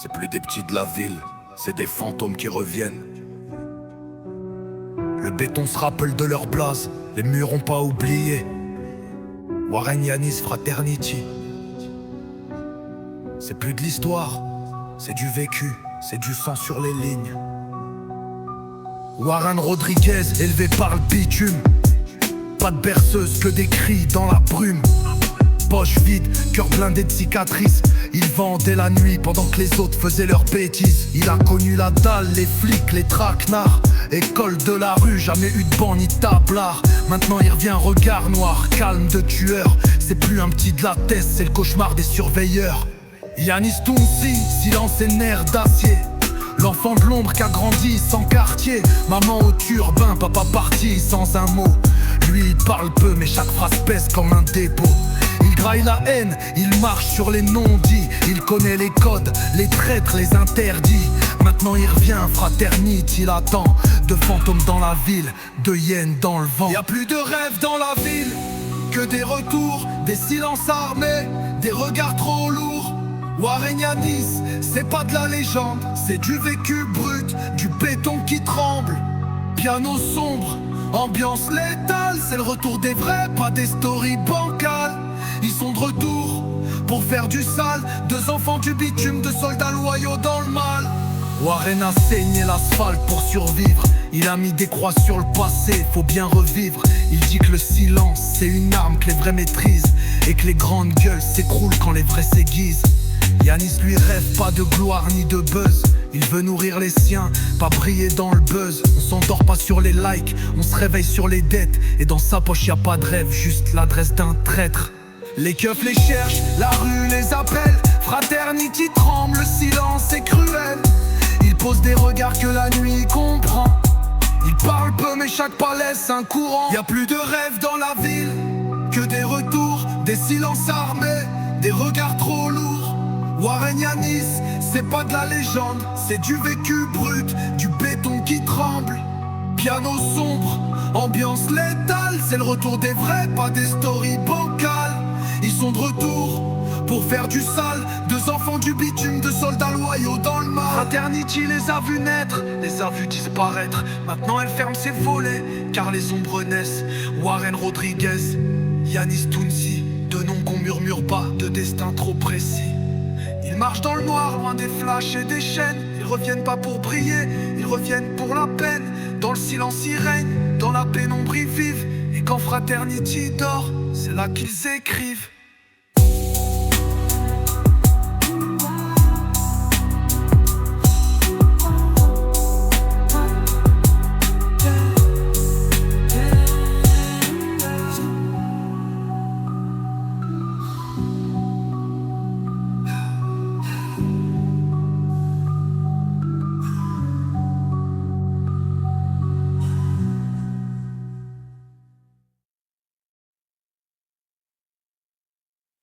C'est plus des petits de la ville, c'est des fantômes qui reviennent. Le béton se rappelle de leur blase, les murs ont pas oublié. Warren Yanis Fraternity. C'est plus de l'histoire, c'est du vécu, c'est du sang sur les lignes. Warren Rodriguez, élevé par le bitume. Pas de berceuse, que des cris dans la brume. Poche vide, cœur blindé de cicatrices. Il vendait la nuit pendant que les autres faisaient leurs bêtises. Il a connu la dalle, les flics, les traquenards. École de la rue, jamais eu de banc ni de tablard. Maintenant il revient regard noir, calme de tueur. C'est plus un petit de la tête, c'est le cauchemar des surveilleurs. Yanis Tounsi, silence et nerfs d'acier. L'enfant de l'ombre qui a grandi sans quartier. Maman au turbin, papa parti sans un mot. Lui il parle peu mais chaque phrase pèse comme un dépôt. Il graille la haine, il marche sur les non-dits. Il connaît les codes, les traîtres, les interdits. Maintenant il revient, Fraternity, il attend. De fantômes dans la ville, de hyènes dans le vent. Y'a plus de rêves dans la ville, que des retours, des silences armés, des regards trop lourds. Warren Yanis, c'est pas de la légende, c'est du vécu brut, du béton qui tremble. Piano sombre, ambiance létale, c'est le retour des vrais, pas des stories bancales. Ils sont de retour pour faire du sale, deux enfants du bitume, deux soldats loyaux dans le mal. Warren a saigné l'asphalte pour survivre. Il a mis des croix sur le passé, faut bien revivre. Il dit que le silence c'est une arme que les vrais maîtrisent, et que les grandes gueules s'écroulent quand les vrais s'aiguisent. Yanis lui rêve pas de gloire ni de buzz. Il veut nourrir les siens, pas briller dans le buzz. On s'endort pas sur les likes, on se réveille sur les dettes. Et dans sa poche y a pas de rêve, juste l'adresse d'un traître. Les keufs les cherchent, la rue les appelle. Fraternity tremble, le silence est cruel. Il pose des regards que la nuit comprend. Il parle peu mais chaque pas laisse un courant. Y a plus de rêves dans la ville, que des retours, des silences armés, des regards trop lourds. Warren Yanis, c'est pas de la légende, c'est du vécu brut, du béton qui tremble. Piano sombre, ambiance létale, c'est le retour des vrais, pas des stories bancales. Ils sont de retour pour faire du sale, deux enfants du bitume, deux soldats loyaux dans le mal. Fraternity les a vus naître, les a vus disparaître. Maintenant elle ferme ses volets, car les ombres naissent. Warren Rodriguez, Yanis Tounsi, de noms qu'on murmure pas, de destin trop précis. Ils marchent dans le noir, loin des flashs et des chaînes. Ils reviennent pas pour briller, ils reviennent pour la peine. Dans le silence ils règnent, dans la pénombre ils vivent. Et quand Fraternity dort, c'est là qu'ils écrivent.